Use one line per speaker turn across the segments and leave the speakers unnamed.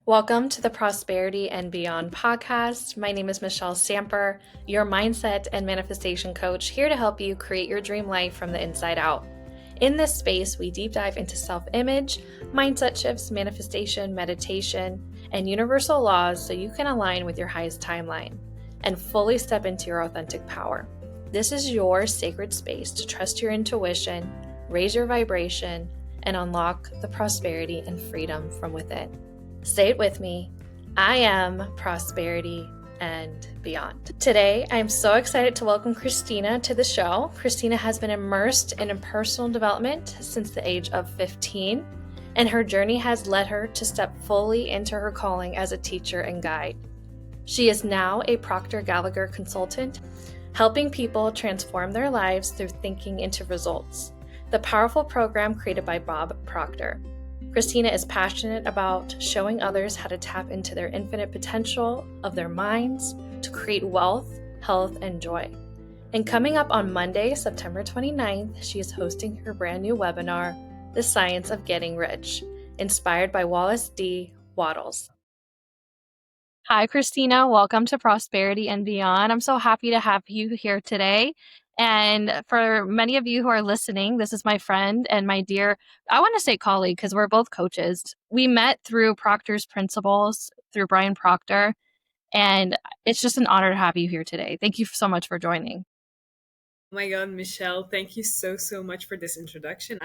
Welcome to the Prosperity and Beyond podcast. My name is Michelle Samper, your mindset and manifestation coach, here to help you create your dream life from the inside out. In this space, we deep dive into self-image, mindset shifts, manifestation, meditation, and universal laws so you can align with your highest timeline and fully step into your authentic power. This is your sacred space to trust your intuition, raise your vibration, and unlock the prosperity and freedom from within. Say it with me. I am prosperity and beyond. Today, I'm so excited to welcome Christina to the show. Christina has been immersed in personal development since the age of 15, and her journey has led her to step fully into her calling as a teacher and guide. She is now a Proctor Gallagher consultant, helping people transform their lives through thinking into results, the powerful program created by Bob Proctor. Christina is passionate about showing others how to tap into their infinite potential of their minds to create wealth, health, and joy. And coming up on Monday, September 29th, she is hosting her brand new webinar, The Science of Getting Rich, inspired by Wallace D. Wattles. Hi, Christina. Welcome to Prosperity and Beyond. I'm so happy to have you here today. And for many of you who are listening, this is my friend and my dear, I want to say colleague, because we're both coaches. We met through Proctor's Principles, through Brian Proctor, and it's just an honor to have you here today. Thank you so much for joining.
Oh my God, Michelle, thank you so much for this introduction.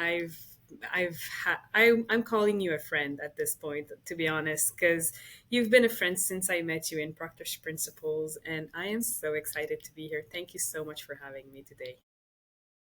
I'm calling you a friend at this point, to be honest, because you've been a friend since I met you in Proctor's Principles, and I am so excited to be here. Thank you so much for having me today.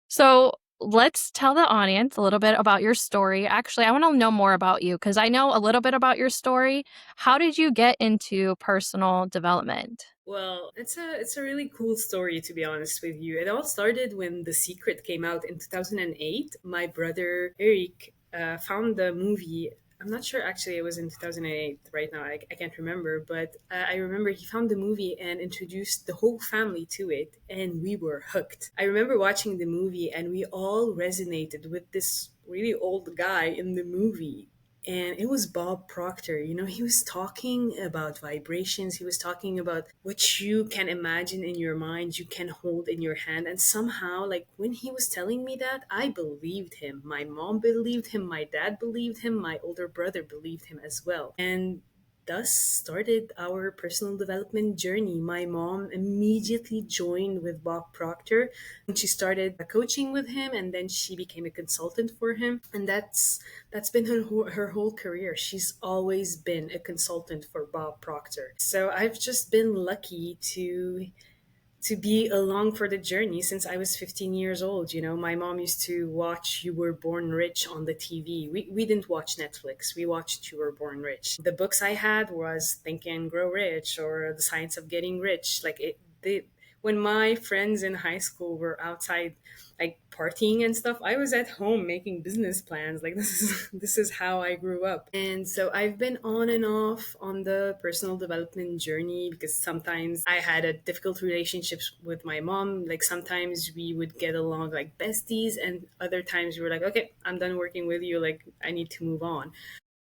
So let's tell the audience a little bit about your story. Actually, I want to know more about you because I know a little bit about your story. How did you get into personal development?
Well, it's a really cool story, to be honest with you. It all started when The Secret came out in 2008. My brother Eric found the movie. I'm not sure actually it was in 2008 right now. I can't remember, but I remember he found the movie and introduced the whole family to it, and we were hooked. I remember watching the movie and we all resonated with this really old guy in the movie, and it was Bob Proctor. You know, he was talking about vibrations. He was talking about what you can imagine in your mind, you can hold in your hand. And somehow, like when he was telling me that, I believed him. My mom believed him, my dad believed him, my older brother believed him as well. And thus started our personal development journey. My mom immediately joined with Bob Proctor, and she started coaching with him, and then she became a consultant for him. And that's been her whole career. She's always been a consultant for Bob Proctor. So I've just been lucky to be along for the journey since I was 15 years old. You know, my mom used to watch You Were Born Rich on the TV. We didn't watch Netflix. We watched You Were Born Rich. The books I had was Think and Grow Rich or The Science of Getting Rich. When my friends in high school were outside like partying and stuff, I was at home making business plans. Like this is how I grew up. And so I've been on and off on the personal development journey because sometimes I had a difficult relationships with my mom. Like sometimes we would get along like besties, and other times we were like, okay, I'm done working with you, like I need to move on.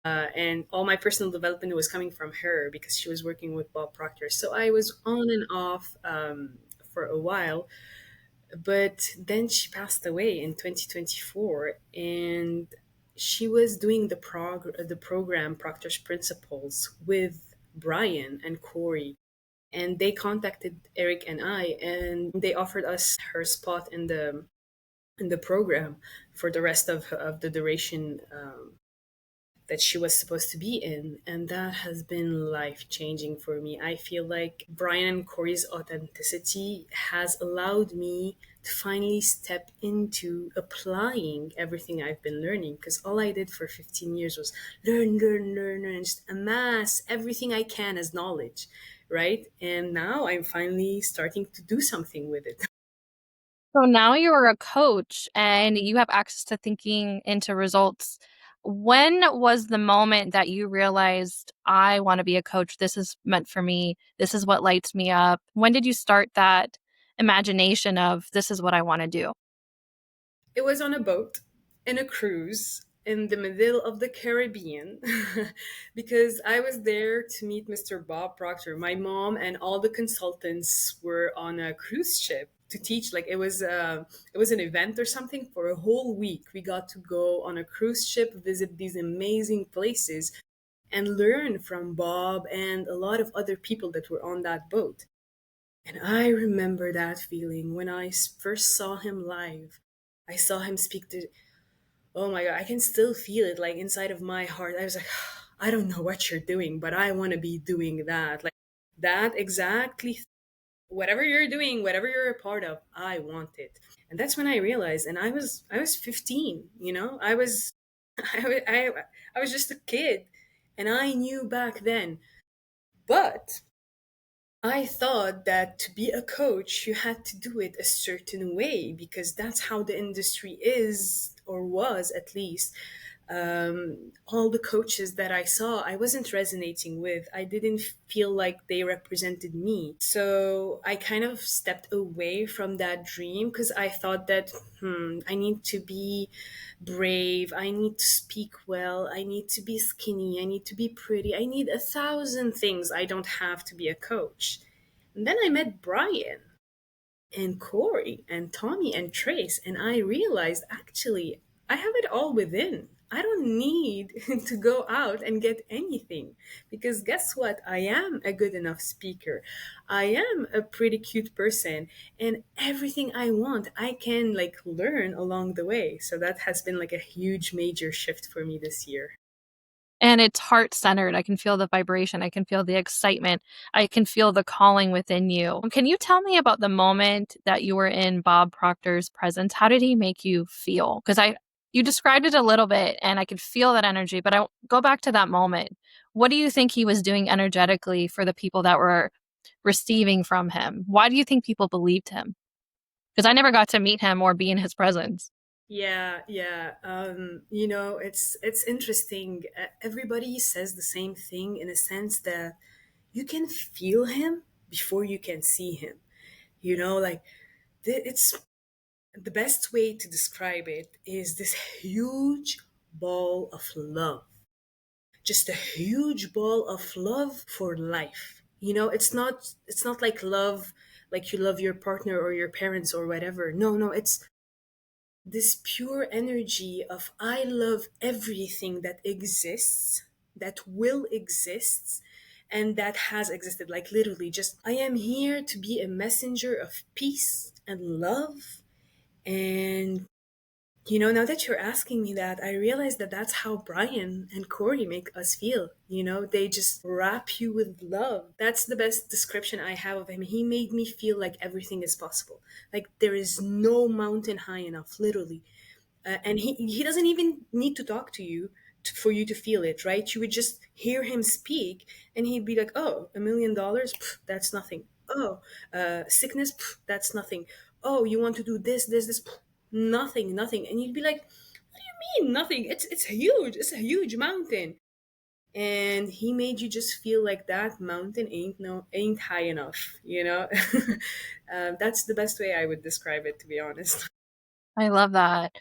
And all my personal development was coming from her because she was working with Bob Proctor. So I was on and off for a while. But then she passed away in 2024, and she was doing the program Proctor's Principles with Brian and Corey. And they contacted Eric and I, and they offered us her spot in the program for the rest of the duration that she was supposed to be in. And that has been life changing for me. I feel like Brian and Corey's authenticity has allowed me to finally step into applying everything I've been learning, because all I did for 15 years was learn, and just amass everything I can as knowledge, right? And now I'm finally starting to do something with it.
So now you're a coach and you have access to thinking into results. When was the moment that you realized, I want to be a coach? This is meant for me. This is what lights me up. When did you start that imagination of this is what I want to do?
It was on a boat in a cruise. in the middle of the Caribbean because I was there to meet Mr. Bob Proctor. My mom and all the consultants were on a cruise ship to teach. Like it was an event or something for a whole week. We got to go on a cruise ship, visit these amazing places, and learn from Bob and a lot of other people that were on that boat. And I remember that feeling when I first saw him live. I saw him speak to, oh my God, I can still feel it like inside of my heart. I was like, I don't know what you're doing, but I want to be doing that. Like that exactly, whatever you're doing, whatever you're a part of, I want it. And that's when I realized, and I was 15, you know, I was just a kid, and I knew back then. But I thought that to be a coach, you had to do it a certain way because that's how the industry is, or was at least. All the coaches that I saw, I wasn't resonating with. I didn't feel like they represented me. So I kind of stepped away from that dream because I thought that, I need to be brave. I need to speak well. I need to be skinny. I need to be pretty. I need 1,000 things I don't have to be a coach. And then I met Brian and Corey and Tommy and Trace, and I realized actually I have it all within. I don't need to go out and get anything because guess what? I am a good enough speaker. I am a pretty cute person, and everything I want, I can like learn along the way. So that has been like a huge major shift for me this year.
And it's heart centered. I can feel the vibration. I can feel the excitement. I can feel the calling within you. Can you tell me about the moment that you were in Bob Proctor's presence? How did he make you feel? Because you described it a little bit and I could feel that energy, but I go back to that moment. What do you think he was doing energetically for the people that were receiving from him? Why do you think people believed him? Because I never got to meet him or be in his presence.
Yeah, yeah. You know, it's interesting. Everybody says the same thing in a sense that you can feel him before you can see him. You know, like it's the best way to describe it is this huge ball of love. Just a huge ball of love for life. You know, it's not like love like you love your partner or your parents or whatever. No, no, it's this pure energy of I love everything that exists, that will exist, and that has existed. Like literally, just I am here to be a messenger of peace and love. And you know, now that you're asking me that, I realize that that's how Brian and Corey make us feel. You know, they just wrap you with love. That's the best description I have of him. He made me feel like everything is possible. Like there is no mountain high enough, literally. And he doesn't even need to talk to you for you to feel it, right? You would just hear him speak and he'd be like, oh, $1 million, pff, that's nothing. Oh, sickness, pff, that's nothing. Oh, you want to do this, pff, nothing, nothing. And you'd be like, what do you mean nothing? It's huge. It's a huge mountain. And he made you just feel like that mountain ain't high enough, you know. That's the best way I would describe it, to be honest.
I love that.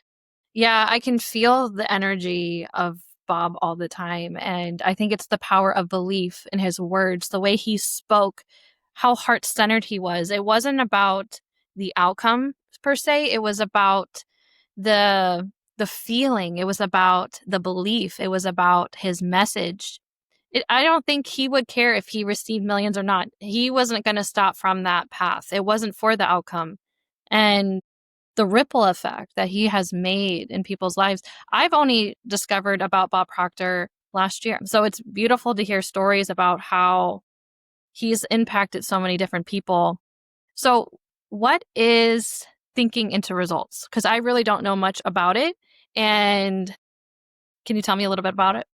Yeah, I can feel the energy of Bob all the time. And I think it's the power of belief in his words, the way he spoke, how heart centered he was. It wasn't about the outcome per se, it was about the the feeling, it was about the belief, it was about his message. I don't think he would care if he received millions or not. He wasn't going to stop from that path. It wasn't for the outcome. And the ripple effect that he has made in people's lives. I've only discovered about Bob Proctor last year. So it's beautiful to hear stories about how he's impacted so many different people. So, what is thinking into results? Because I really don't know much about it. And can you tell me a little bit about it?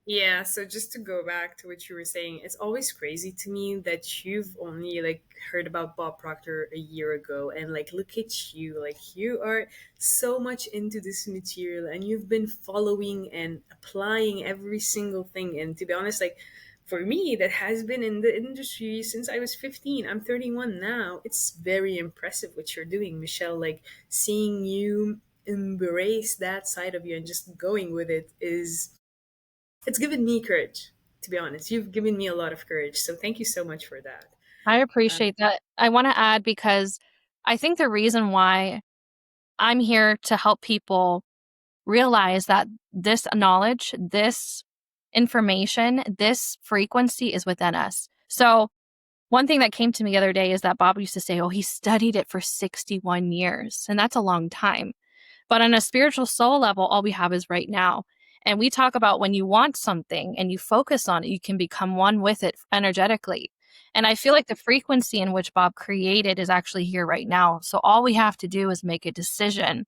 Yeah, so just to go back to what you were saying, it's always crazy to me that you've only like heard about Bob Proctor a year ago and like look at you, like you are so much into this material and you've been following and applying every single thing. And to be honest, like for me that has been in the industry since I was 15. I'm 31 now. It's very impressive what you're doing, Michelle, like seeing you embrace that side of you and just going with it is, it's given me courage, to be honest. You've given me a lot of courage. So thank you so much for that.
I
Um,
appreciate that. I want to add because I think the reason why I'm here to help people realize that this knowledge, this information, this frequency is within us. So, one thing that came to me the other day is that Bob used to say, oh, he studied it for 61 years. And that's a long time. But on a spiritual soul level, all we have is right now. And we talk about when you want something and you focus on it, you can become one with it energetically. And I feel like the frequency in which Bob created is actually here right now. So all we have to do is make a decision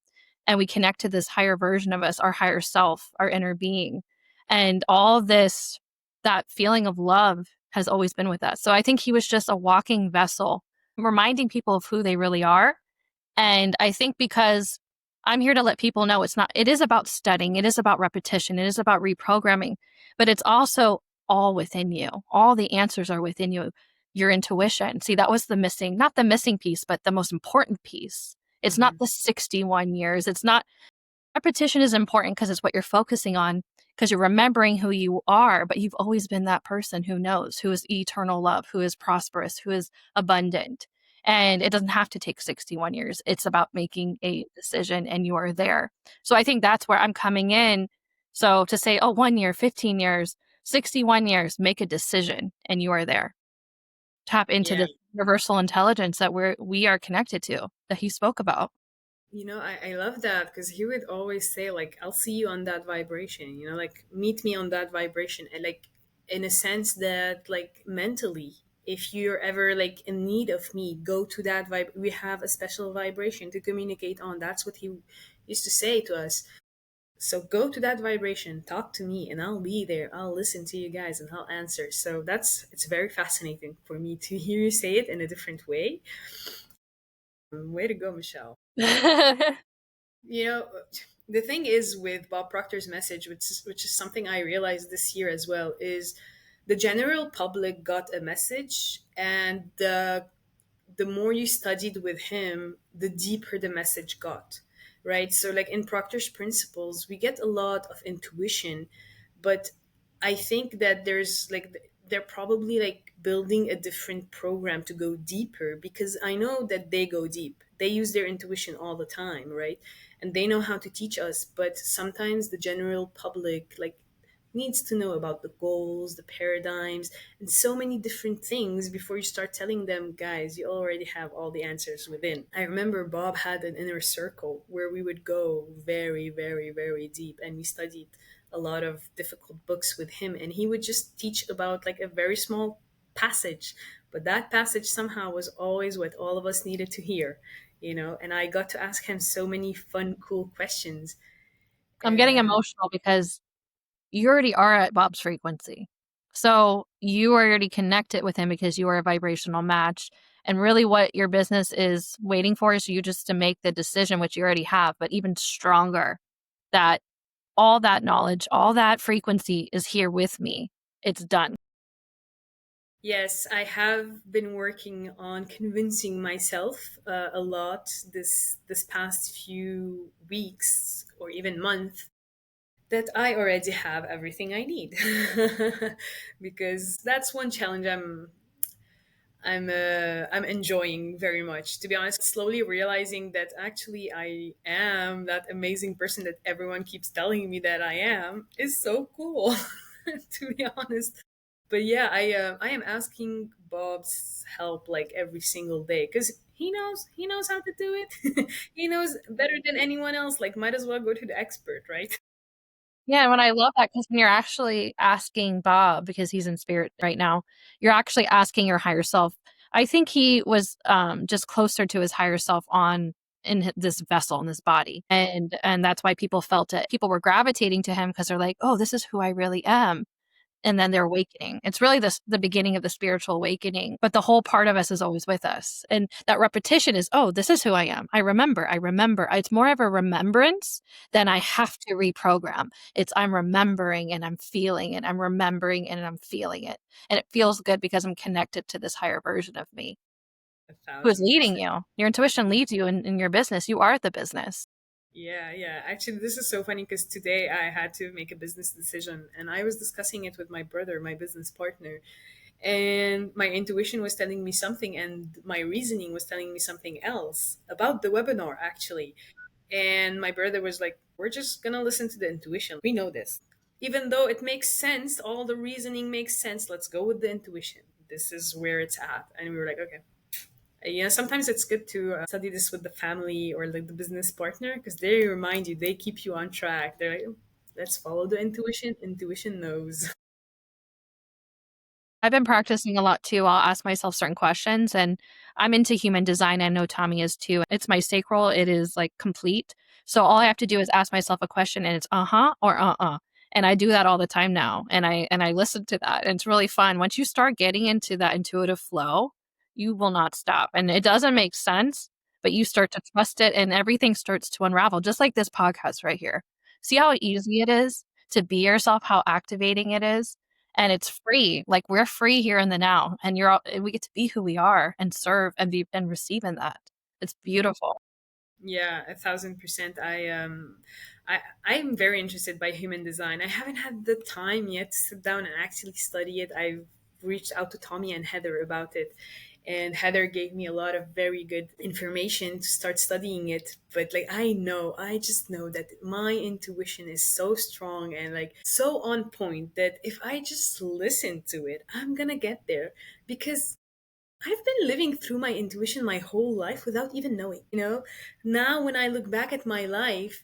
and we connect to this higher version of us, our higher self, our inner being. And all this, that feeling of love has always been with us. So I think he was just a walking vessel, reminding people of who they really are. And I think because I'm here to let people know it is about studying, it is about repetition, it is about reprogramming, but it's also all within you. All the answers are within you. Your intuition. See, that was not the missing piece, but the most important piece. It's not
mhm.
the 61 years. It's not Repetition is important because it's what you're focusing on, because you're remembering who you are, but you've always been that person who knows, who is eternal love, who is prosperous, who is abundant. And it doesn't have to take 61 years. It's about making a decision and you are there. So I think that's where I'm coming in. So to say, oh, 1 year, 15 years, 61 years, make a decision and you are there. Tap into
Yeah.
this universal intelligence that we are connected to, that he spoke about.
I love that because he would always say, like, I'll see you on that vibration, like, meet me on that vibration. And, like, in a sense that, like, mentally, if you're ever, like, in need of me, go to that vibe. We have a special vibration to communicate on. That's what he used to say to us. So go to that vibration, talk to me, and I'll be there. I'll listen to you guys and I'll answer. So it's very fascinating for me to hear you say it in a different way. Way to go, Michelle. You know, the thing is with Bob Proctor's message, which is something I realized this year as well, is the general public got a message, and the more you studied with him, the deeper the message got, right? So, like in Proctor's principles, we get a lot of intuition, but I think that they're probably like building a different program to go deeper, because I know that they go deep. They use their intuition all the time, right? And they know how to teach us, but sometimes the general public like needs to know about the goals, the paradigms, and so many different things before you start telling them, guys, you already have all the answers within. I remember Bob had an inner circle where we would go very, very, very deep, and we studied a lot of difficult books with him, and he would just teach about like a very small passage, but that passage somehow was always what all of us needed to hear, and I got to ask him so many fun, cool questions.
I'm getting
And
emotional because you already are at Bob's frequency. So you are already connected with him because you are a vibrational match. And really, what your business is waiting for is you just to make the decision, which you already have, but even stronger, that all that knowledge, all that frequency is here with me. It's done.
yes, I have been working on convincing myself a lot this past few weeks or even month that I already have everything I need. Because that's one challenge I'm enjoying very much. To be honest, slowly realizing that actually I am that amazing person that everyone keeps telling me that I am is so cool. To be honest, but yeah, I am asking Bob's help like every single day because he knows how to do it. He knows better than anyone else. Like, might as well go to the expert, right?
Yeah, and when I love that, because when you're actually asking Bob, because he's in spirit right now, you're actually asking your higher self. I think he was just closer to his higher self this vessel in this body, and that's why people felt it. People were gravitating to him because they're like, oh, this is who I really am. And then they're awakening. It's really the beginning of the spiritual awakening, but the whole part of us is always with us. And that repetition is, oh, this is who I am. I remember. I remember. It's more of a remembrance than I have to reprogram. It's I'm remembering and I'm feeling it. I'm remembering and I'm feeling it. And it feels good because I'm connected to this higher version of me
A
who is
thousand
leading
percent.
you. Your intuition leads you in your business. You are the business.
Yeah, yeah. Actually, this is so funny because today I had to make a business decision and I was discussing it with my brother, my business partner. And my intuition was telling me something, and my reasoning was telling me something else about the webinar, actually. And my brother was like, "We're just gonna listen to the intuition. We know this. Even though it makes sense, all the reasoning makes sense. Let's go with the intuition. This is where it's at." And we were like, "Okay." Yeah, sometimes it's good to study this with the family or like the business partner because they remind you, they keep you on track. They're like, let's follow the intuition. Intuition knows.
I've been practicing a lot too. I'll ask myself certain questions, and I'm into human design. I know Tommy is too. It's my sacral. It is like complete. So all I have to do is ask myself a question and it's uh-huh or uh-uh. And I do that all the time now. And I listen to that. And it's really fun. Once you start getting into that intuitive flow, you will not stop. And it doesn't make sense, but you start to trust it and everything starts to unravel, just like this podcast right here. See how easy it is to be yourself, how activating it is? And it's free. Like we're free here in the now, and you're all, we get to be who we are and serve and be and receive in that. It's beautiful.
Yeah, 1,000%. I'm very interested by human design. I haven't had the time yet to sit down and actually study it. I've reached out to Tommy and Heather about it, and Heather gave me a lot of very good information to start studying it. But like I just know that my intuition is so strong and like so on point that if I just listen to it, I'm gonna get there because I've been living through my intuition my whole life without even knowing, you know? Now, when I look back at my life,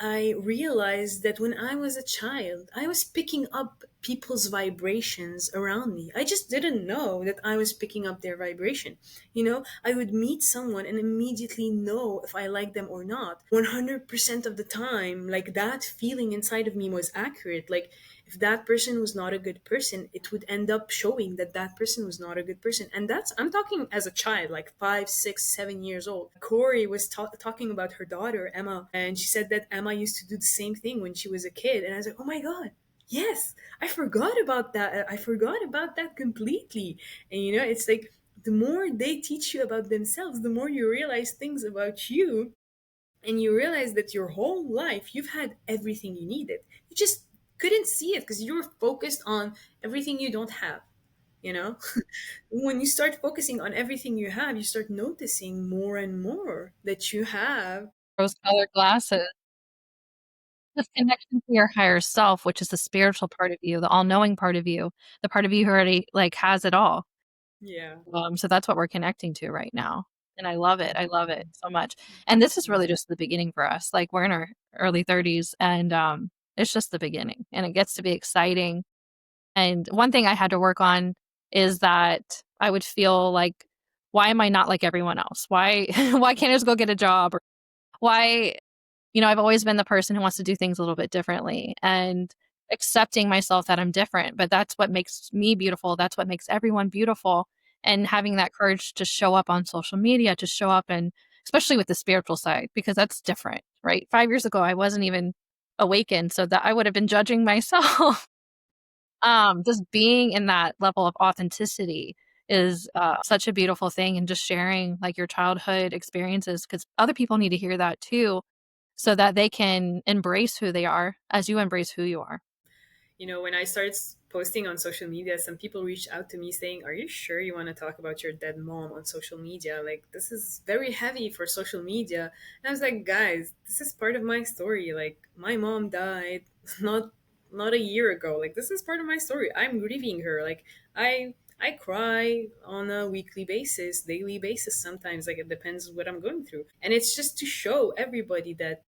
I realized that when I was a child, I was picking up people's vibrations around me. I just didn't know that I was picking up their vibration. You know, I would meet someone and immediately know if I like them or not. 100% of the time, like that feeling inside of me was accurate. Like, if that person was not a good person, it would end up showing that that person was not a good person. And I'm talking as a child, like 5, 6, 7 years old. Corey was talking about her daughter, Emma, and she said that Emma used to do the same thing when she was a kid. And I was like, oh my God. Yes, I forgot about that. I forgot about that completely. And you know, it's like the more they teach you about themselves, the more you realize things about you, and you realize that your whole life you've had everything you needed. You just couldn't see it because you were focused on everything you don't have, you know. When you start focusing on everything you have, you start noticing more and more that you have.
Rose-colored glasses. This connection to your higher self, which is the spiritual part of you, the all-knowing part of you, the part of you who already like has it all.
Yeah.
So that's what we're connecting to right now. And I love it. I love it so much. And this is really just the beginning for us. Like we're in our early 30s and it's just the beginning and it gets to be exciting. And one thing I had to work on is that I would feel like, why am I not like everyone else? Why why can't I just go get a job? Or why, I've always been the person who wants to do things a little bit differently and accepting myself that I'm different, but that's what makes me beautiful. That's what makes everyone beautiful. And having that courage to show up on social media, to show up and especially with the spiritual side, because that's different, right? 5 years ago, I wasn't even awakened, so that I would have been judging myself. Just being in that level of authenticity is such a beautiful thing, and just sharing like your childhood experiences because other people need to hear that too so that they can embrace who they are as you embrace who you are.
You know, when I started posting on social media, some people reached out to me saying, "Are you sure you want to talk about your dead mom on social media? Like, this is very heavy for social media." And I was like, "Guys, this is part of my story. Like, my mom died not a year ago. Like, this is part of my story. I'm grieving her. Like, I cry on a weekly basis, daily basis sometimes. Like, it depends what I'm going through. And it's just to show everybody that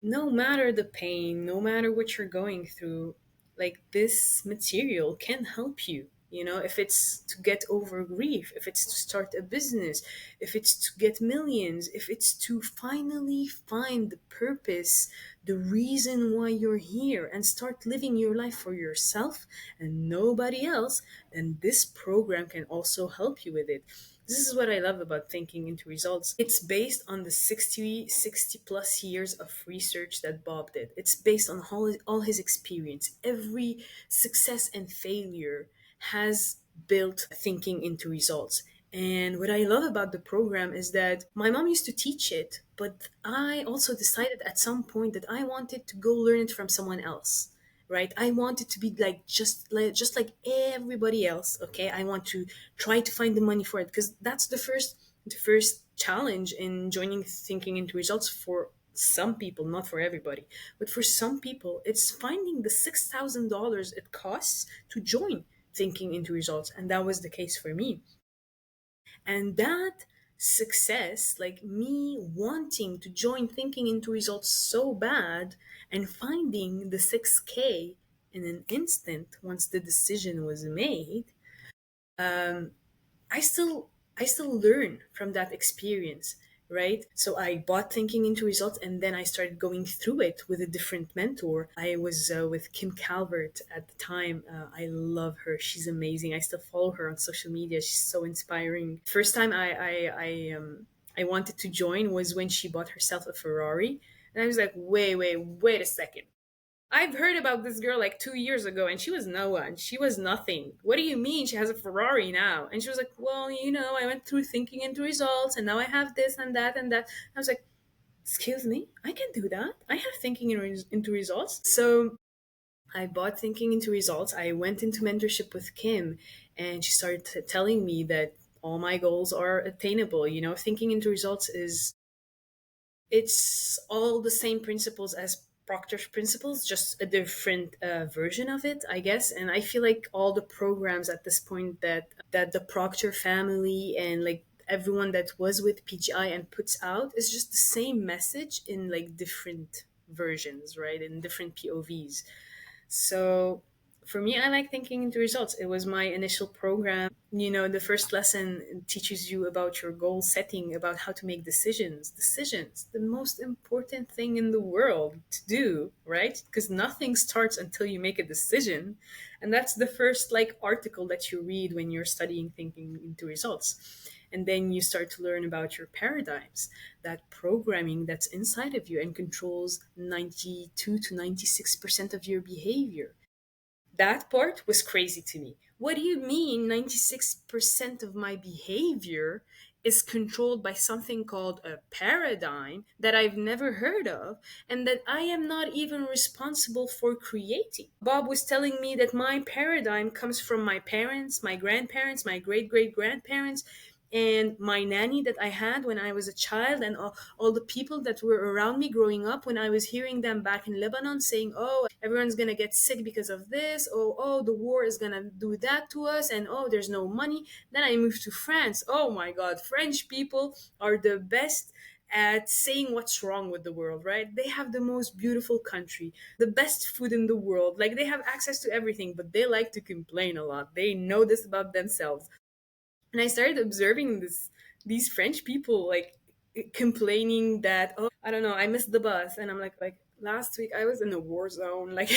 no matter the pain, no matter what you're going through, like this material can help you. You know, if it's to get over grief, if it's to start a business, if it's to get millions, if it's to finally find the purpose, the reason why you're here, and start living your life for yourself and nobody else, then this program can also help you with it. This is what I love about thinking into results. It's based on the 60 plus years of research that Bob did. It's based on all his experience. Every success and failure has built thinking into results. And what I love about the program is that my mom used to teach it, But I also decided at some point that I wanted to go learn it from someone else, right? I wanted to be like just like everybody else. Okay, I want to try to find the money for it, because that's the first challenge in joining thinking into results for some people, not for everybody. But for some people, it's finding the $6,000 it costs to join thinking into results. And that was the case for me. And that success, like me wanting to join thinking into results so bad and finding the 6K in an instant once the decision was made, I still I still learn from that experience, right? So I bought thinking into results, and then I started going through it with a different mentor. I was with Kim Calvert at the time. I love her. She's amazing. I still follow her on social media. She's so inspiring. First time I wanted to join was when she bought herself a Ferrari, and I was like, wait a second. I've heard about this girl like 2 years ago, and she was no one. She was nothing. What do you mean she has a Ferrari now? And she was like, well, I went through thinking into results, and now I have this and that and that. I was like, excuse me, I can do that. I have thinking into results. So I bought thinking into results. I went into mentorship with Kim, and she started telling me that all my goals are attainable. Thinking into results is it's all the same principles as Proctor's principles, just a different version of it, I guess. And I feel like all the programs at this point that the Proctor family and like everyone that was with PGI and puts out is just the same message in like different versions, right? In different POVs. So for me, I like thinking into results. It was my initial program. The first lesson teaches you about your goal setting, about how to make decisions. Decisions, the most important thing in the world to do, right? Because nothing starts until you make a decision. And that's the first like article that you read when you're studying thinking into results. And then you start to learn about your paradigms, that programming that's inside of you and controls 92 to 96% of your behavior. That part was crazy to me. What do you mean 96% of my behavior is controlled by something called a paradigm that I've never heard of and that I am not even responsible for creating? Bob was telling me that my paradigm comes from my parents, my grandparents, my great great grandparents, and my nanny that I had when I was a child, and all the people that were around me growing up, when I was hearing them back in Lebanon saying, oh, everyone's gonna get sick because of this, oh, the war is gonna do that to us, and oh, there's no money. Then I moved to France. Oh my God, French people are the best at saying what's wrong with the world, right? They have the most beautiful country, the best food in the world. Like they have access to everything, but they like to complain a lot. They know this about themselves. And I started observing these French people like complaining that, oh, I don't know, I missed the bus, and I'm like last week I was in a war zone. Like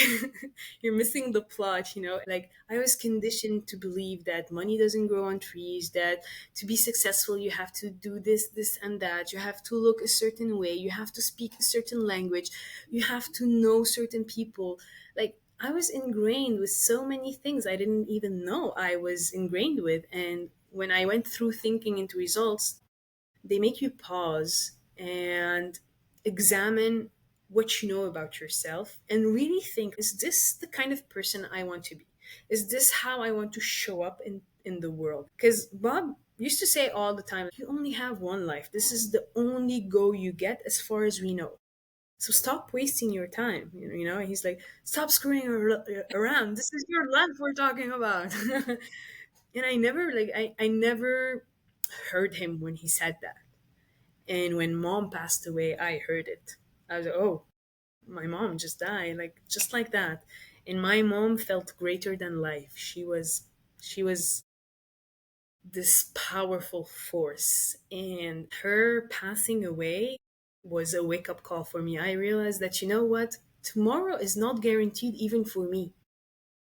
you're missing the plot, like I was conditioned to believe that money doesn't grow on trees, that to be successful you have to do this and that, you have to look a certain way, you have to speak a certain language, you have to know certain people. Like I was ingrained with so many things I didn't even know I was ingrained with. And when I went through thinking into results, they make you pause and examine what you know about yourself and really think, is this the kind of person I want to be? Is this how I want to show up in the world? Because Bob used to say all the time, you only have one life. This is the only go you get as far as we know. So stop wasting your time. And he's like, stop screwing around. This is your life we're talking about. And I never heard him when he said that. And when mom passed away, I heard it. I was like, oh, my mom just died, like just like that. And my mom felt greater than life. She was this powerful force. And her passing away was a wake up call for me. I realized that, you know what? Tomorrow is not guaranteed even for me.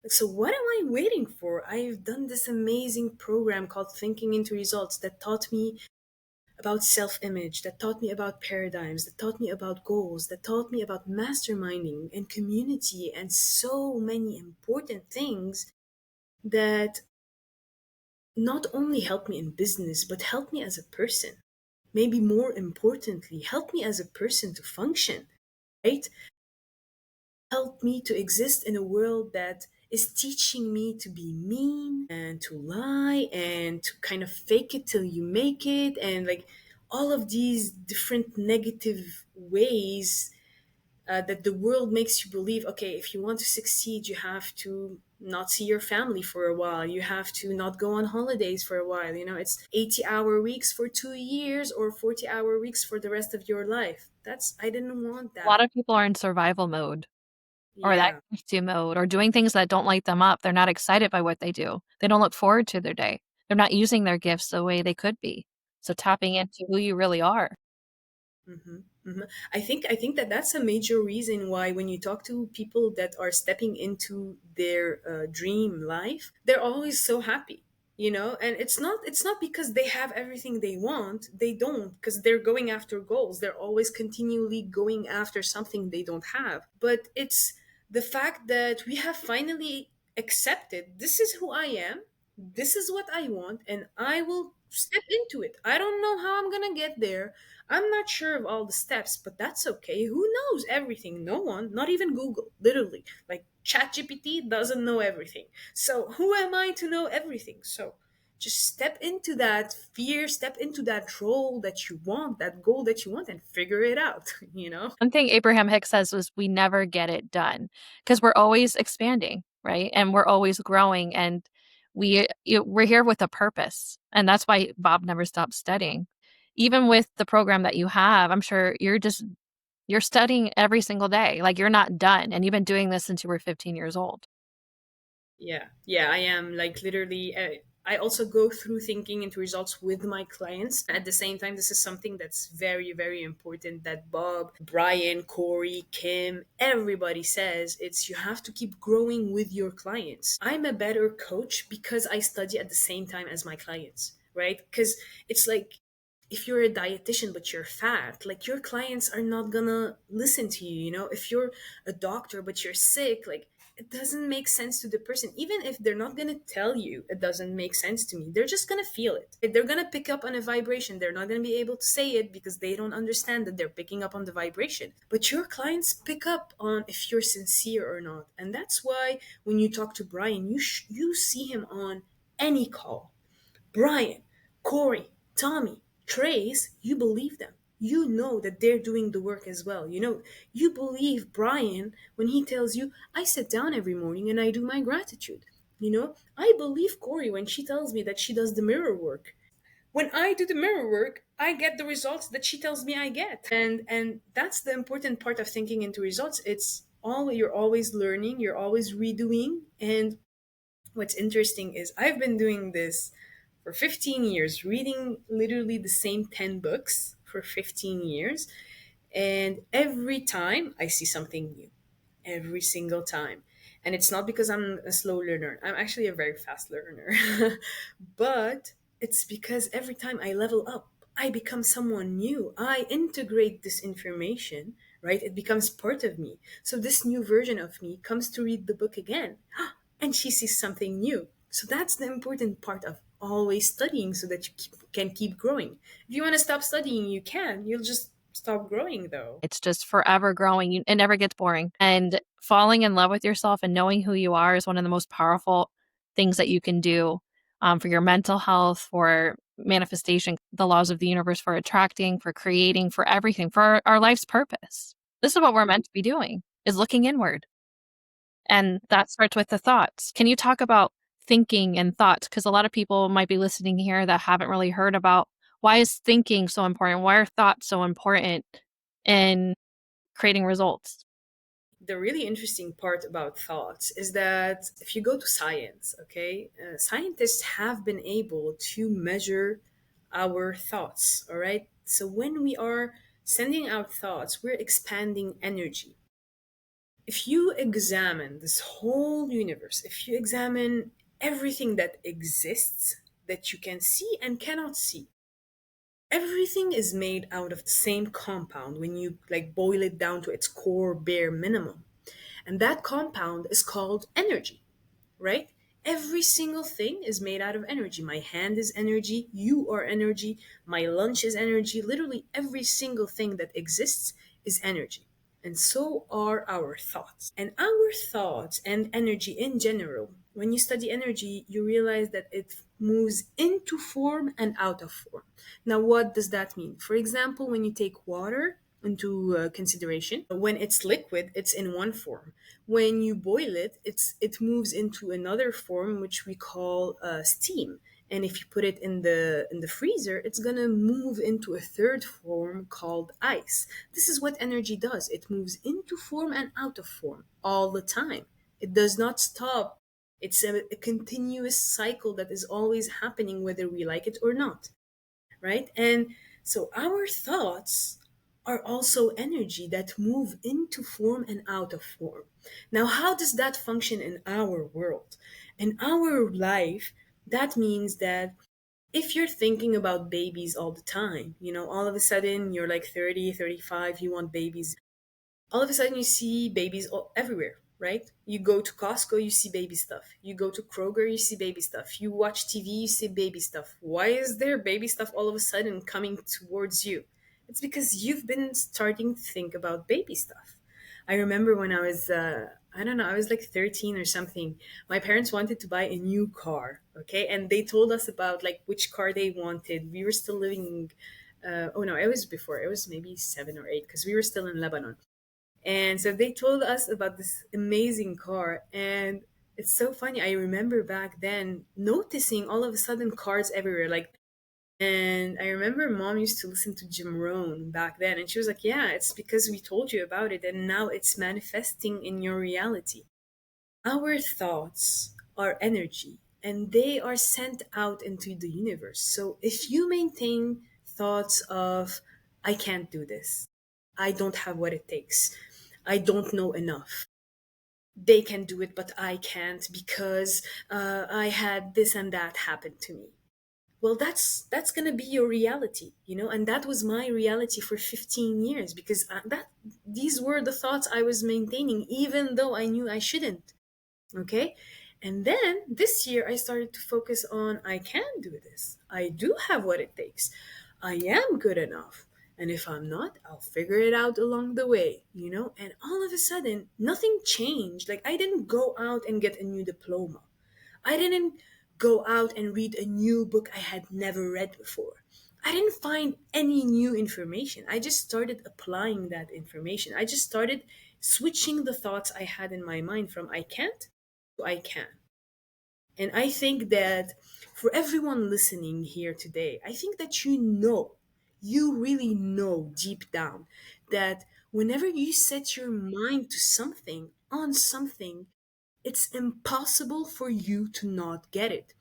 So, what am I waiting for? I've done this amazing program called Thinking into Results that taught me about self image, that taught me about paradigms, that taught me about goals, that taught me about masterminding and community and so many important things that not only helped me in business, but helped me as a person. maybe more importantly, help me as a person to function, right? Help me to exist in a world that is teaching me to be mean and to lie and to kind of fake it till you make it, and like all of these different negative ways that the world makes you believe, okay, if you want to succeed, you have to not see your family for a while. You have to not go on holidays for a while. You know, it's 80-hour weeks for 2 years or 40-hour weeks for the rest of your life. I didn't want
A lot
that.
of people are in survival mode or that
Yeah.
do mode or doing things that don't light them up. They're not excited by what they do. They don't look forward to their day. They're not using their gifts the way they could be. So tapping into who you really are.
hmm I think that that's a major reason why when you talk to people that are stepping into their dream life, they're always so happy. You know, and it's not because they have everything they want. They don't, because they're going after goals. They're always continually going after something they don't have. But it's the fact that we have finally accepted, this is who I am, this is what I want, and I will step into it. I don't know how I'm gonna get there. I'm not sure of all the steps, but that's okay. Who knows everything? No one, not even Google, literally. Like ChatGPT doesn't know everything. So who am I to know everything? So just step into that fear, step into that role that you want, that goal that you want, and figure it out, you know?
One thing Abraham Hicks says was we never get it done because we're always expanding, right? And we're always growing and we're here with a purpose. And that's why Bob never stopped studying. Even with the program that you have, I'm sure you're studying every single day. Like you're not done and you've been doing this since you were 15 years old.
Yeah, yeah, I am like literally. I also go through thinking into results with my clients. At the same time, this is something that's very, very important that Bob, Brian, Corey, Kim, everybody says it's you have to keep growing with your clients. I'm a better coach because I study at the same time as my clients, right? Because it's like if you're a dietitian but you're fat, like your clients are not gonna listen to you, you know? If you're a doctor but you're sick, like it doesn't make sense to the person. Even if they're not gonna tell you it doesn't make sense to me, they're just gonna feel it. They're gonna pick up on a vibration. They're not gonna be able to say it because they don't understand that they're picking up on the vibration. But your clients pick up on if you're sincere or not. And that's why when you talk to Brian, you see him on any call. Brian, Corey, Tommy, Trace, you believe them. You know that they're doing the work as well. You know, you believe Brian when he tells you, I sit down every morning and I do my gratitude. You know, I believe Corey when she tells me that she does the mirror work. When I do the mirror work, I get the results that she tells me I get. And that's the important part of thinking into results. It's all you're always learning, you're always redoing, and what's interesting is I've been doing this for 15 years, reading literally the same 10 books for 15 years. And every time I see something new, every single time. And it's not because I'm a slow learner, I'm actually a very fast learner. But it's because every time I level up, I become someone new. I integrate this information, right? It becomes part of me. So this new version of me comes to read the book again, and she sees something new. So that's the important part of always studying so that you can keep growing. If you want to stop studying, you can. You'll just stop growing though.
It's just forever growing. It never gets boring. And falling in love with yourself and knowing who you are is one of the most powerful things that you can do for your mental health, for manifestation, the laws of the universe, for attracting, for creating, for everything, for our life's purpose. This is what we're meant to be doing, is looking inward. And that starts with the thoughts. Can you talk about thinking and thoughts? Because a lot of people might be listening here that haven't really heard about why is thinking so important? Why are thoughts so important in creating results?
The really interesting part about thoughts is that if you go to science, okay, scientists have been able to measure our thoughts, all right? So when we are sending out thoughts, we're expanding energy. If you examine this whole universe, if you examine everything that exists that you can see and cannot see, everything is made out of the same compound when you like boil it down to its core bare minimum. And that compound is called energy, right? Every single thing is made out of energy. My hand is energy, you are energy, my lunch is energy. Literally, every single thing that exists is energy. And so are our thoughts. And our thoughts and energy in general, when you study energy, you realize that it moves into form and out of form. Now, what does that mean? For example, when you take water into consideration, when it's liquid, it's in one form. When you boil it, it moves into another form, which we call steam. And if you put it in the freezer, it's gonna move into a third form called ice. This is what energy does. It moves into form and out of form all the time. It does not stop. It's a continuous cycle that is always happening, whether we like it or not, right? And so our thoughts are also energy that move into form and out of form. Now, how does that function in our world? In our life, that means that if you're thinking about babies all the time, all of a sudden you're like 30, 35, you want babies, all of a sudden you see babies everywhere, right? You go to Costco, you see baby stuff. You go to Kroger, you see baby stuff. You watch TV, you see baby stuff. Why is there baby stuff all of a sudden coming towards you? It's because you've been starting to think about baby stuff. I remember when I was, I don't know, I was like 13 or something. My parents wanted to buy a new car, okay? And they told us about like which car they wanted. We were still living, oh no, it was before. It was maybe 7 or 8 because we were still in Lebanon. And so they told us about this amazing car. And it's so funny. I remember back then noticing all of a sudden cars everywhere. And I remember mom used to listen to Jim Rohn back then. And she was like, yeah, it's because we told you about it. And now it's manifesting in your reality. Our thoughts are energy and they are sent out into the universe. So if you maintain thoughts of, I can't do this, I don't have what it takes, I don't know enough, they can do it, but I can't because I had this and that happen to me. Well, that's gonna be your reality, and that was my reality for 15 years because that these were the thoughts I was maintaining, even though I knew I shouldn't. Okay. And then this year I started to focus on, I can do this. I do have what it takes. I am good enough. And if I'm not, I'll figure it out along the way. And all of a sudden, nothing changed. Like, I didn't go out and get a new diploma. I didn't go out and read a new book I had never read before. I didn't find any new information. I just started applying that information. I just started switching the thoughts I had in my mind from I can't to I can. And I think that for everyone listening here today, I think that you really know deep down that whenever you set your mind to something, on something, it's impossible for you to not get it.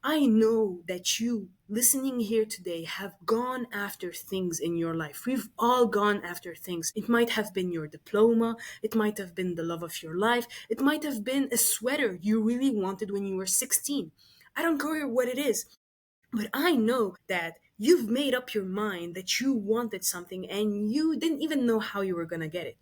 I know that you listening here today have gone after things in your life. We've all gone after things. It might have been your diploma, it might have been the love of your life, it might have been a sweater you really wanted when you were 16. I don't care what it is, but I know that you've made up your mind that you wanted something and you didn't even know how you were going to get it.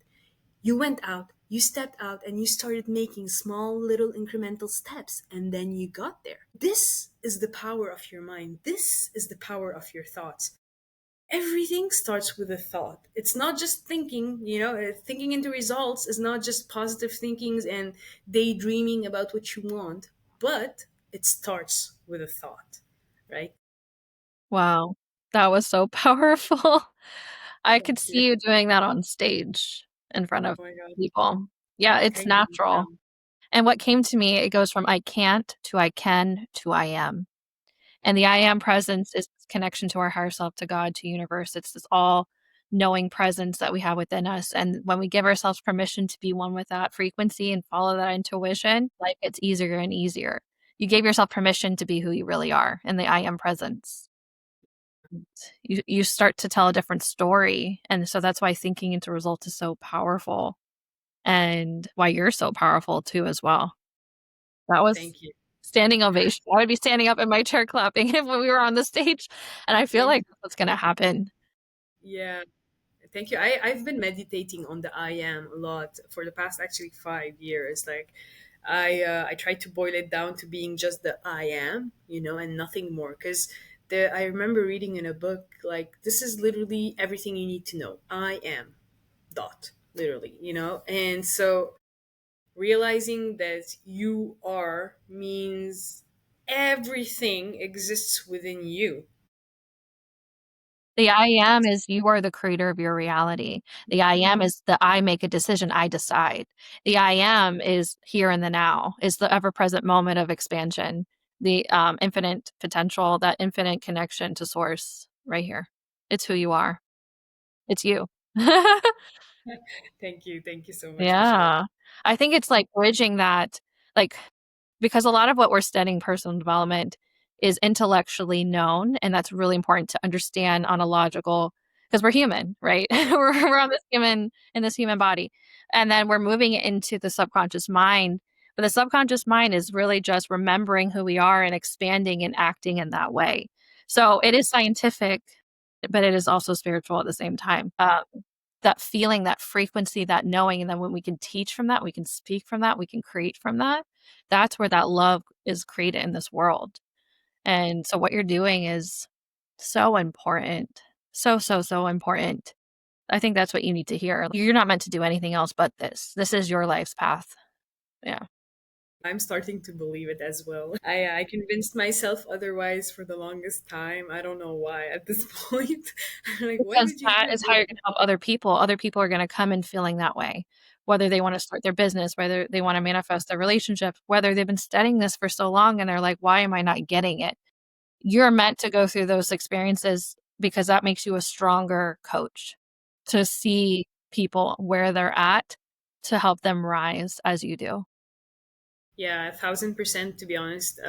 You went out, you stepped out, and you started making small little incremental steps, and then you got there. This is the power of your mind. This is the power of your thoughts. Everything starts with a thought. It's not just thinking, thinking into results is not just positive thinkings and daydreaming about what you want, but it starts with a thought, right?
Wow, that was so powerful. I
Thank
could see
you.
you doing that on stage in front of
Oh my God.
people. Yeah, it's
Thank you,
natural.
Michelle.
And what came to me, it goes from I can't to I can to I am. And the I am presence is this connection to our higher self, to God, to universe. It's this all knowing presence that we have within us. And when we give ourselves permission to be one with that frequency and follow that intuition, life gets easier and easier. You gave yourself permission to be who you really are in the I am presence. You start to tell a different story. And so that's why thinking into results is so powerful and why you're so powerful too as well. That was
Thank you.
standing ovation. I would be standing up in my chair clapping when we were on the stage, and I feel
Thank
like that's what's gonna happen.
Yeah. Thank you. I've been meditating on the I am a lot for the past actually 5 years. Like, I tried to boil it down to being just the I am, and nothing more. Because I remember reading in a book, like, this is literally everything you need to know. I am, dot, literally, And so realizing that you are means everything exists within you.
The I am is you are the creator of your reality. The I am is the I make a decision, I decide. The I am is here in the now, is the ever present moment of expansion, the infinite potential, that infinite connection to source right here. It's who you are. It's you.
Thank you. Thank you so much, Michelle.
Yeah. I think it's like bridging that, like, because a lot of what we're studying personal development is intellectually known, and that's really important to understand on a logical, because we're human, right? We're on this human in this human body. And then we're moving it into the subconscious mind. But the subconscious mind is really just remembering who we are and expanding and acting in that way. So it is scientific, but it is also spiritual at the same time. That feeling, that frequency, that knowing, and then when we can teach from that, we can speak from that, we can create from that. That's where that love is created in this world. And so what you're doing is so important. So, so, so important. I think that's what you need to hear. You're not meant to do anything else but this. This is your life's path. Yeah.
I'm starting to believe it as well. I convinced myself otherwise for the longest time. I don't know why at this point. I'm like, why
Because
would you
that
ever
is
do
how you're
it?
gonna help other people. Other people are gonna come in feeling that way, whether they wanna start their business, whether they wanna manifest their relationship, whether they've been studying this for so long and they're like, "Why am I not getting it?" You're meant to go through those experiences because that makes you a stronger coach to see people where they're at to help them rise as you do.
Yeah, 1,000%. To be honest,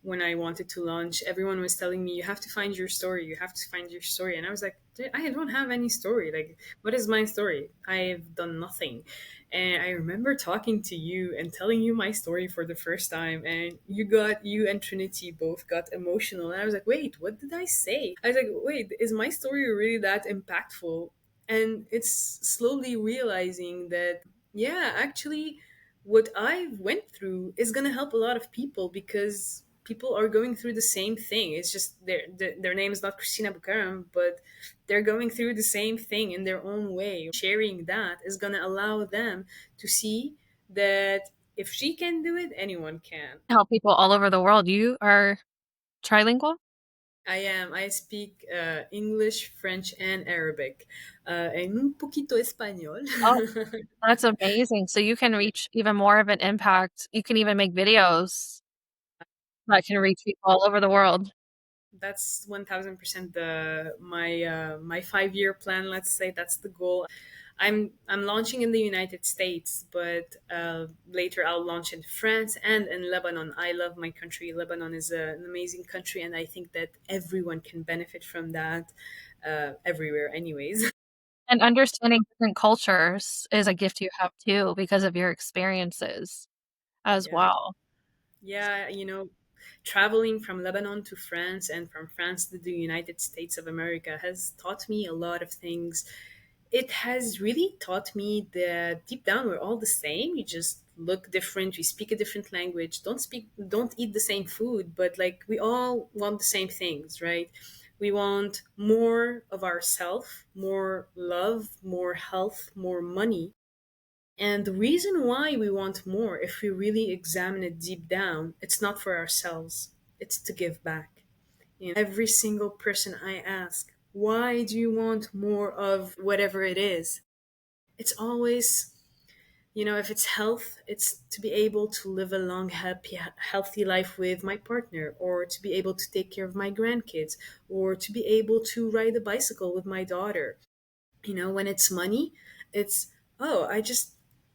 when I wanted to launch, everyone was telling me, "You have to find your story. You have to find your story." And I was like, I don't have any story. Like, what is my story? I've done nothing." And I remember talking to you and telling you my story for the first time, and you and Trinity both got emotional. And I was like, "Wait, what did I say?" I was like, "Wait, is my story really that impactful?" And it's slowly realizing that, yeah, actually what I went through is going to help a lot of people, because people are going through the same thing. It's just their name is not Christina Boukaram, but they're going through the same thing in their own way. Sharing that is going to allow them to see that if she can do it, anyone can.
Help people all over the world. You are trilingual?
I am. I speak English, French, and Arabic, and un poquito español.
Oh, that's amazing. So you can reach even more of an impact. You can even make videos that can reach people all over the world.
That's 1,000% the my 5-year plan. Let's say that's the goal. I'm launching in the United States, but later I'll launch in France and in Lebanon. I love my country. Lebanon is an amazing country, and I think that everyone can benefit from that everywhere, anyways.
And understanding different cultures is a gift you have too because of your experiences as
Yeah.
well.
Yeah, traveling from Lebanon to France and from France to the United States of America has taught me a lot of things. It has really taught me that deep down we're all the same. You just look different, we speak a different language, don't eat the same food, but like we all want the same things, right? We want more of ourself, more love, more health, more money. And the reason why we want more, if we really examine it deep down, it's not for ourselves, it's to give back. Every single person I ask, why do you want more of whatever it is? It's always, if it's health, it's to be able to live a long, happy, healthy life with my partner, or to be able to take care of my grandkids, or to be able to ride a bicycle with my daughter. When it's money, it's, oh,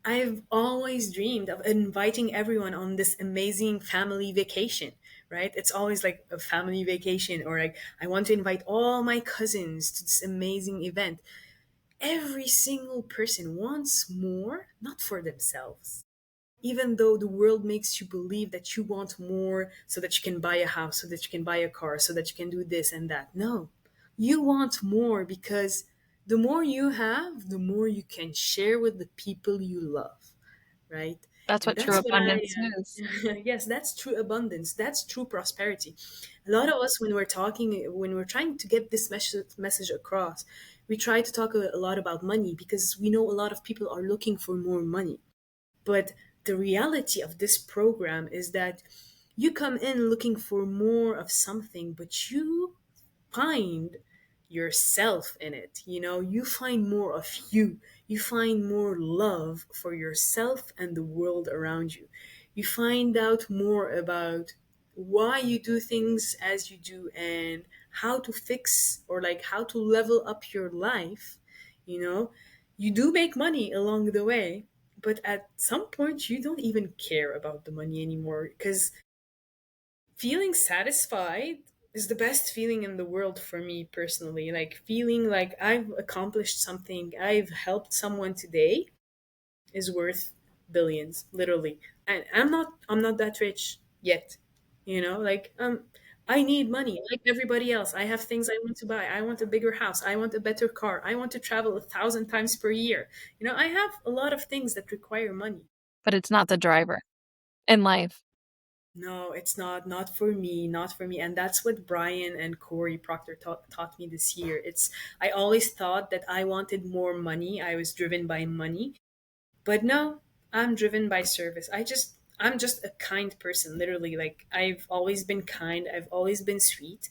I've always dreamed of inviting everyone on this amazing family vacation, right? It's always like a family vacation, or like I want to invite all my cousins to this amazing event. Every single person wants more, not for themselves, even though the world makes you believe that you want more so that you can buy a house, so that you can buy a car, so that you can do this and that. No, you want more because the more you have, the more you can share with the people you love, right?
That's
And
what true
that's what
abundance is.
yes, that's true abundance. That's true prosperity. A lot of us, when we're talking, when we're trying to get this message across, we try to talk a lot about money because we know a lot of people are looking for more money. But the reality of this program is that you come in looking for more of something, but you find yourself in it. You find more of you find more love for yourself and the world around you. You find out more about why you do things as you do and how to fix or like how to level up your life. you know you do make money along the way, but at some point you don't even care about the money anymore, because feeling satisfied is the best feeling in the world for me personally. Like feeling like I've accomplished something, I've helped someone today, is worth billions, literally. And I'm not that rich yet. Like I need money like everybody else. I have things I want to buy. I want a bigger house. I want a better car. I want to travel 1,000 times per year. I have a lot of things that require money.
But it's not the driver in life.
No, it's not for me, not for me. And that's what Brian and Corey Proctor taught me this year. I always thought that I wanted more money. I was driven by money. But no, I'm driven by service. I'm just a kind person, literally. Like I've always been kind. I've always been sweet,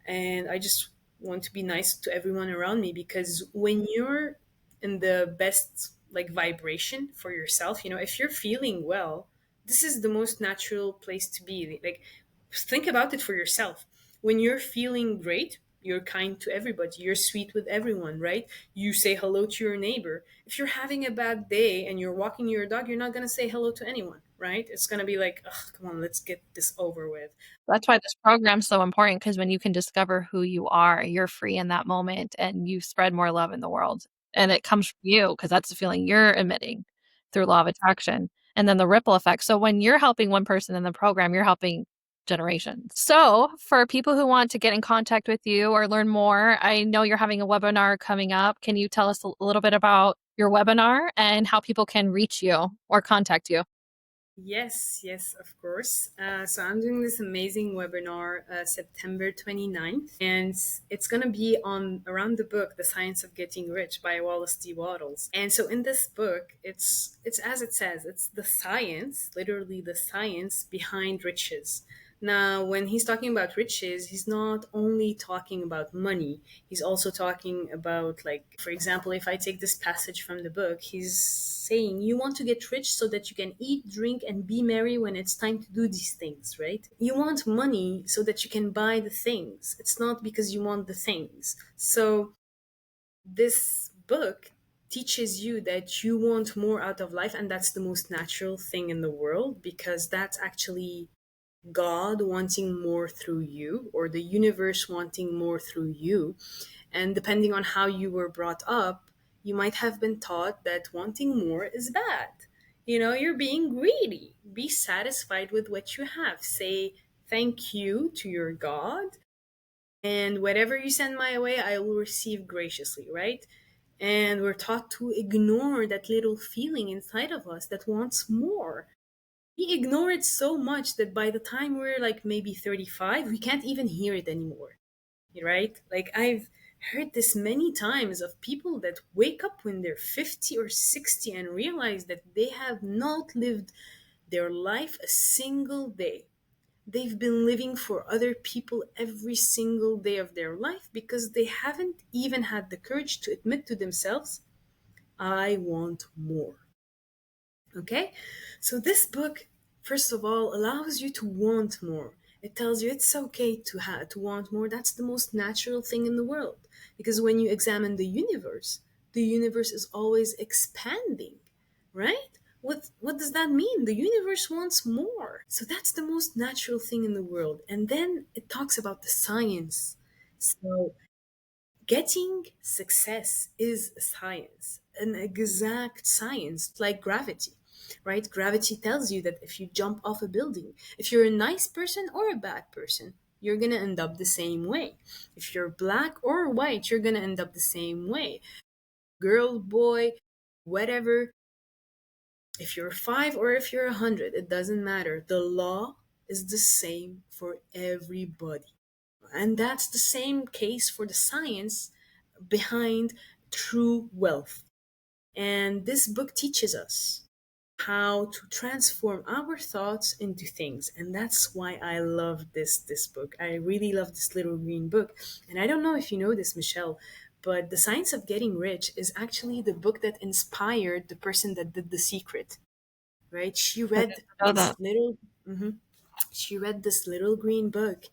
and I just want to be nice to everyone around me, because when you're in the best like vibration for yourself, if you're feeling well, this is the most natural place to be. Like think about it for yourself. When you're feeling great, you're kind to everybody, you're sweet with everyone, right? You say hello to your neighbor. If you're having a bad day and you're walking your dog, you're not going to say hello to anyone, right? It's going to be like, ugh, come on, let's get this over with.
That's why this program's so important, because when you can discover who you are, you're free in that moment and you spread more love in the world. And it comes from you because that's the feeling you're emitting through law of attraction. And then the ripple effect. So when you're helping one person in the program, you're helping generations. So for people who want to get in contact with you or learn more, I know you're having a webinar coming up. Can you tell us a little bit about your webinar and how people can reach you or contact you?
Yes, yes, of course. So I'm doing this amazing webinar September 29th, and it's going to be on around the book, The Science of Getting Rich by Wallace D. Wattles. And so in this book, it's as it says, it's the science, literally the science behind riches. Now, when he's talking about riches, he's not only talking about money, he's also talking about, like, for example, if I take this passage from the book, he's saying, you want to get rich so that you can eat, drink, and be merry when it's time to do these things, right? You want money so that you can buy the things. It's not because you want the things. So, this book teaches you that you want more out of life, and that's the most natural thing in the world, because that's actually God wanting more through you, or the universe wanting more through you. And depending on how you were brought up, you might have been taught that wanting more is bad. You're being greedy. Be satisfied with what you have. Say thank you to your God, and whatever you send my way, I will receive graciously, right? And we're taught to ignore that little feeling inside of us that wants more. We ignore it so much that by the time we're like maybe 35, we can't even hear it anymore, right? Like I've heard this many times of people that wake up when they're 50 or 60 and realize that they have not lived their life a single day. They've been living for other people every single day of their life because they haven't even had the courage to admit to themselves, I want more. Okay? So this book, first of all, allows you to want more. It tells you it's okay to want more. That's the most natural thing in the world. Because when you examine the universe is always expanding, right? What does that mean? The universe wants more. So that's the most natural thing in the world. And then it talks about the science. So getting success is a science, an exact science, like gravity, right? Gravity tells you that if you jump off a building, if you're a nice person or a bad person, you're going to end up the same way. If you're black or white, you're going to end up the same way. Girl, boy, whatever, If you're 5 or if you're 100, it doesn't matter. The law is the same for everybody. And that's the same case for the science behind true wealth. And this book teaches us how to transform our thoughts into things. And that's why I love this book. I really love this little green book. And I don't know if you know this, Michelle, but The Science of Getting Rich is actually the book that inspired the person that did The Secret, right? She
I
read
didn't know
this
that.
little mhm. She read this little green book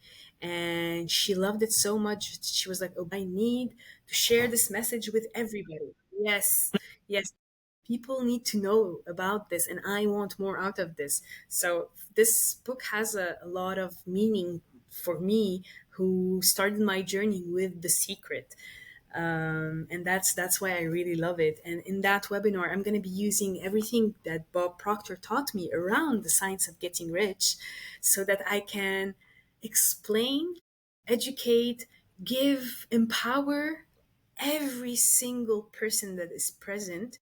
and she loved it so much. She was like, "Oh, I need to share this message with everybody." Yes. Yes. People need to know about this and I want more out of this. So this book has a lot of meaning for me who started my journey with The Secret. And that's why I really love it. And in that webinar, I'm going to be using everything that Bob Proctor taught me around the science of getting rich, so that I can explain, educate, give, empower every single person that is present,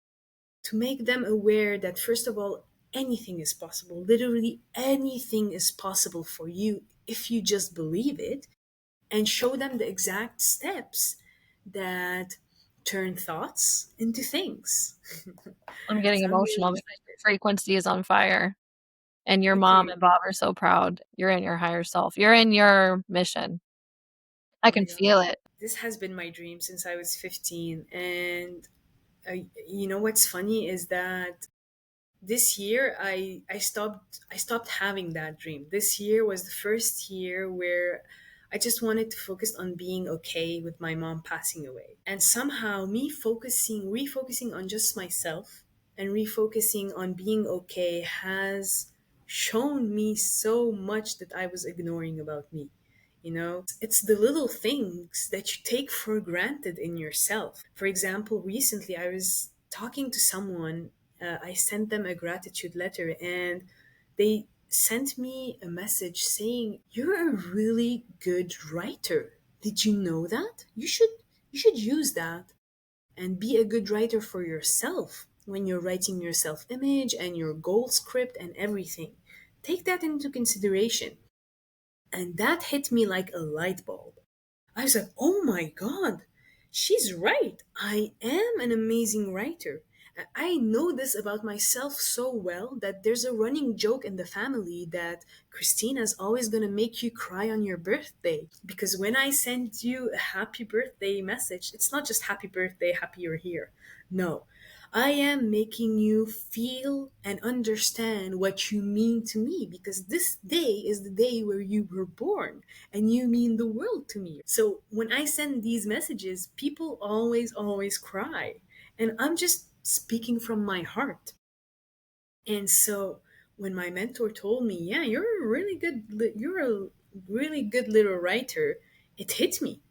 to make them aware that, first of all, anything is possible. Literally anything is possible for you if you just believe it, and show them the exact steps that turn thoughts into things.
I'm getting
So I'm
emotional
really
because your frequency is on fire. And your mom
agree.
and Bob are so proud. You're in your higher self. You're in your mission. I
Oh my
can
God.
feel it.
This has been my dream since I was 15. And you know what's funny is that this year I stopped having that dream. This year was the first year where I just wanted to focus on being okay with my mom passing away. And somehow me refocusing on just myself and refocusing on being okay has shown me so much that I was ignoring about me. It's the little things that you take for granted in yourself. For example, recently I was talking to someone. I sent them a gratitude letter and they sent me a message saying, "You're a really good writer. Did you know that? You should use that and be a good writer for yourself when you're writing your self-image and your goal script and everything. Take that into consideration." And that hit me like a light bulb. I was like, "Oh my God, she's right. I am an amazing writer. I know this about myself so well that there's a running joke in the family that Christina's always going to make you cry on your birthday. Because when I send you a happy birthday message, it's not just happy birthday, happy you're here. No, I am making you feel and understand what you mean to me, because this day is the day where you were born and you mean the world to me." So when I send these messages, people always cry. And I'm just speaking from my heart. And so when my mentor told me, "Yeah, you're a really good little writer," it hit me.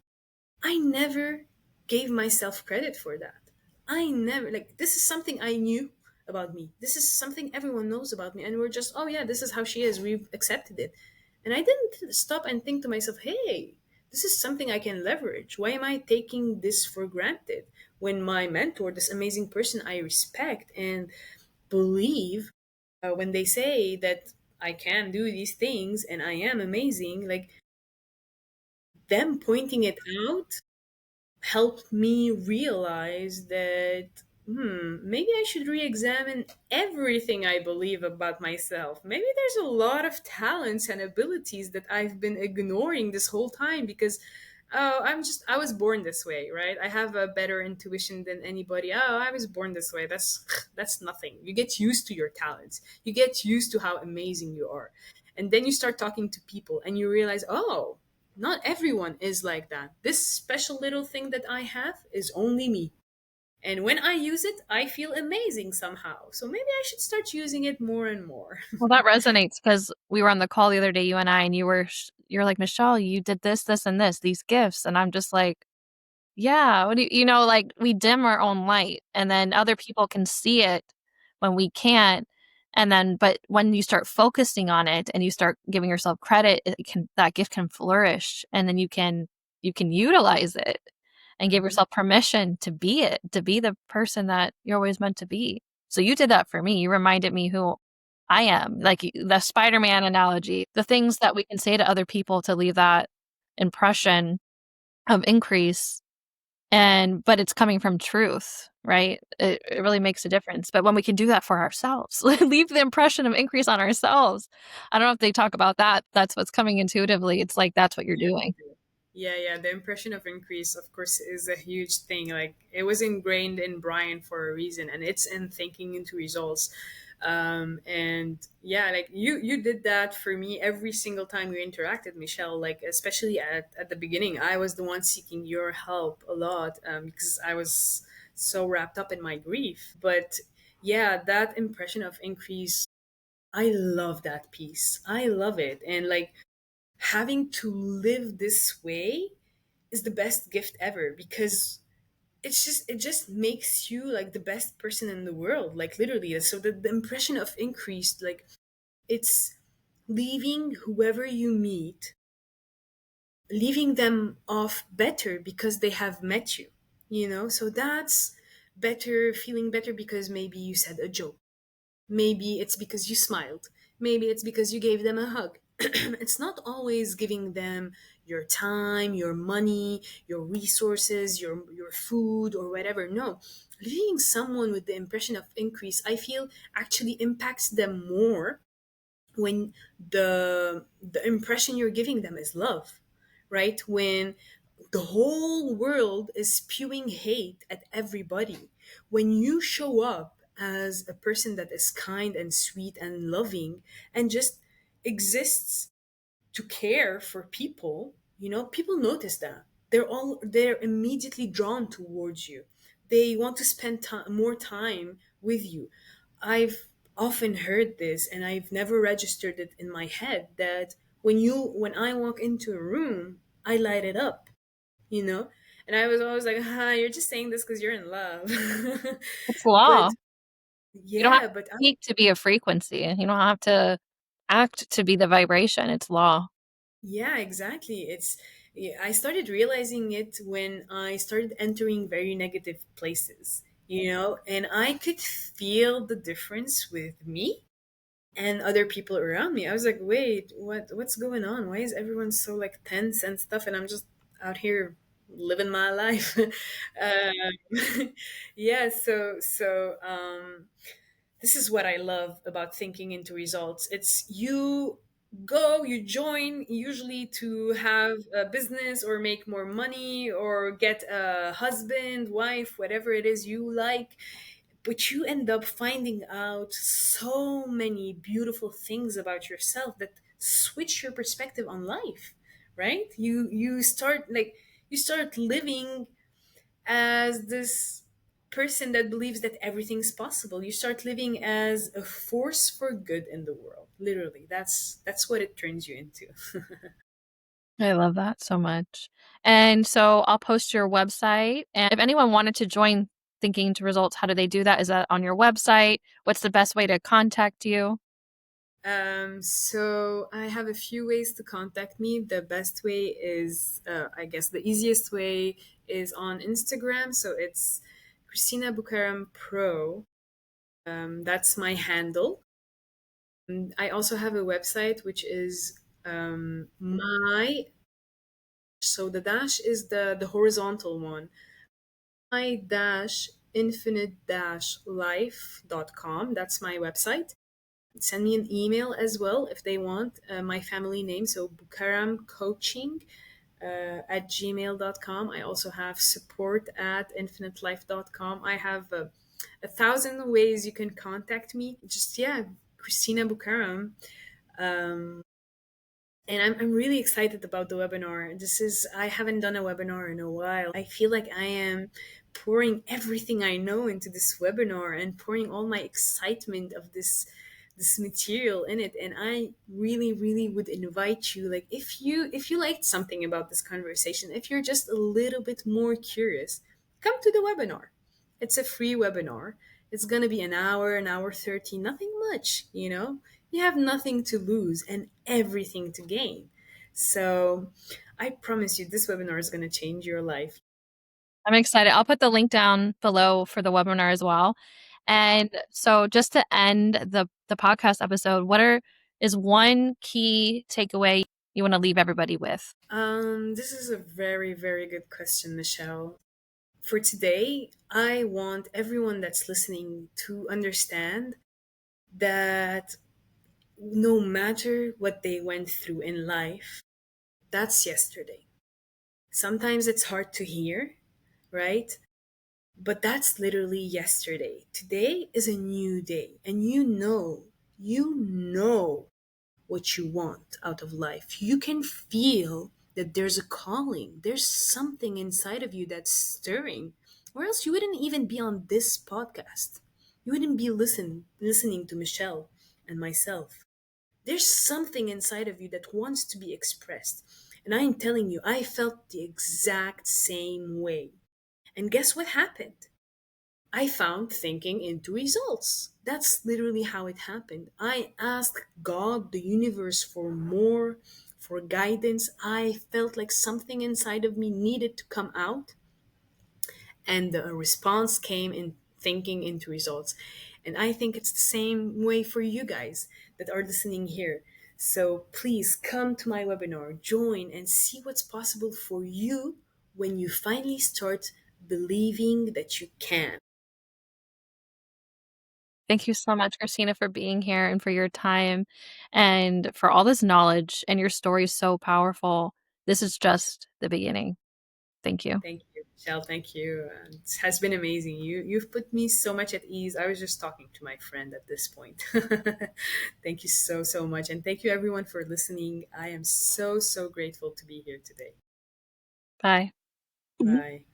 I never gave myself credit for that. I never, like, this is something I knew about me. This is something everyone knows about me. And we're just, "Oh, yeah, this is how she is. We've accepted it." And I didn't stop and think to myself, "Hey, this is something I can leverage. Why am I taking this for granted?" When my mentor, this amazing person I respect and believe, when they say that I can do these things and I am amazing, like, them pointing it out helped me realize that, maybe I should re-examine everything I believe about myself. Maybe there's a lot of talents and abilities that I've been ignoring this whole time because, oh, I was born this way, right? I have a better intuition than anybody. Oh, I was born this way. That's that's nothing. You get used to your talents. You get used to how amazing you are. And then you start talking to people and you realize, "Oh, not everyone is like that. This special little thing that I have is only me. And when I use it, I feel amazing somehow. So maybe I should start using it more and more."
Well, that resonates because we were on the call the other day, you and I, and you're like, Michelle, you did this, this, and this, these gifts. And I'm just like, yeah, what do like we dim our own light and then other people can see it when we can't. And then, but when you start focusing on it and you start giving yourself credit, that gift can flourish and then you can utilize it and give
Mhm.
yourself permission to be it, to be the person that you're always meant to be. So you did that for me. You reminded me who I am, like the Spider-Man analogy, the things that we can say to other people to leave that impression of increase. But it's coming from truth, right? It really makes a difference. But when we can do that for ourselves, leave the impression of increase on ourselves. I don't know if they talk about that. That's what's coming intuitively. It's like, that's what you're
Yeah,
doing.
yeah. The impression of increase, of course, is a huge thing. Like it was ingrained in Brian for a reason, and it's in thinking into results. And yeah, like you did that for me every single time you interacted, Michelle. Like especially at the beginning, I was the one seeking your help a lot because I was so wrapped up in my grief. But yeah, that impression of increase, I love that piece. I love it, and like having to live this way is the best gift ever because it just makes you like the best person in the world, like literally. So the impression of increased, like it's leaving whoever you meet, leaving them off better because they have met you, so that's better, feeling better because maybe you said a joke. Maybe it's because you smiled. Maybe it's because you gave them a hug. It's not always giving them your time, your money, your resources, your food or whatever. No. Leaving someone with the impression of increase, I feel actually impacts them more when the impression you're giving them is love, right? When the whole world is spewing hate at everybody, when you show up as a person that is kind and sweet and loving and just exists to care for people, people notice that. They're immediately drawn towards you. They want to spend more time with you. I've often heard this and I've never registered it in my head that when I walk into a room, I light it up, you know? And I was always like, you're just saying this because you're in love.
It's law.
But
You don't have
yeah,
to
but
speak to be a frequency. You don't have to act to be the vibration. It's law.
yeah, exactly. Yeah, I started realizing it when I started entering very negative places, and I could feel the difference with me and other people around me. I was like, wait, what's going on? Why is everyone so like tense and stuff? And I'm just out here living my life. Yeah, this is what I love about thinking into results. It's you join usually to have a business or make more money or get a husband, wife, whatever it is you like, but you end up finding out so many beautiful things about yourself that switch your perspective on life, right? You start living as this person that believes that everything's possible. You start living as a force for good in the world. Literally, that's what it turns you into.
I love that so much. And so I'll post your website. And if anyone wanted to join Thinking to Results, how do they do that? Is that on your website? What's the best way to contact you?
So I have a few ways to contact me. The best way is, I guess, the easiest way is on Instagram. So it's Christina Boukaram Pro. That's my handle. I also have a website which is my. So the dash is the horizontal one. My dash infinite dash life.com. That's my website. Send me an email as well if they want. My family name, so Boukaram Coaching at gmail.com. I also have support at infinitelife.com. I have a thousand ways you can contact me. Just, yeah, Christina Boukaram. And I'm really excited about the webinar. I haven't done a webinar in a while. I feel like I am pouring everything I know into this webinar and pouring all my excitement of this material in it. And I really, really would invite you, like if you liked something about this conversation, if you're just a little bit more curious, come to the webinar. It's a free webinar. It's gonna be an hour 30, nothing much. You have nothing to lose and everything to gain. So I promise you, this webinar is going to change your life.
I'm excited. I'll put the link down below for the webinar as well. And so just to end the podcast episode, is one key takeaway you want to leave everybody with?
This is a very, very good question, Michelle. For today, I want everyone that's listening to understand that no matter what they went through in life, that's yesterday. Sometimes it's hard to hear, right? But that's literally yesterday. Today is a new day, and you know what you want out of life. You can feel that there's a calling, there's something inside of you that's stirring, or else you wouldn't even be on this podcast. You wouldn't be listening to Michelle and myself. There's something inside of you that wants to be expressed. And I am telling you, I felt the exact same way. And guess what happened? I found thinking into results. That's literally how it happened. I asked God, the universe, for more, for guidance. I felt like something inside of me needed to come out, and the response came in thinking into results. And I think it's the same way for you guys that are listening here. So please come to my webinar, join, and see what's possible for you when you finally start believing that you can.
Thank you so much, Christina, for being here and for your time and for all this knowledge. And your story is so powerful. This is just the beginning. Thank you.
Thank you, Michelle. Thank you. It has been amazing. You've put me so much at ease. I was just talking to my friend at this point. Thank you so much, and thank you everyone for listening. I am so grateful to be here today.
Bye.
Bye.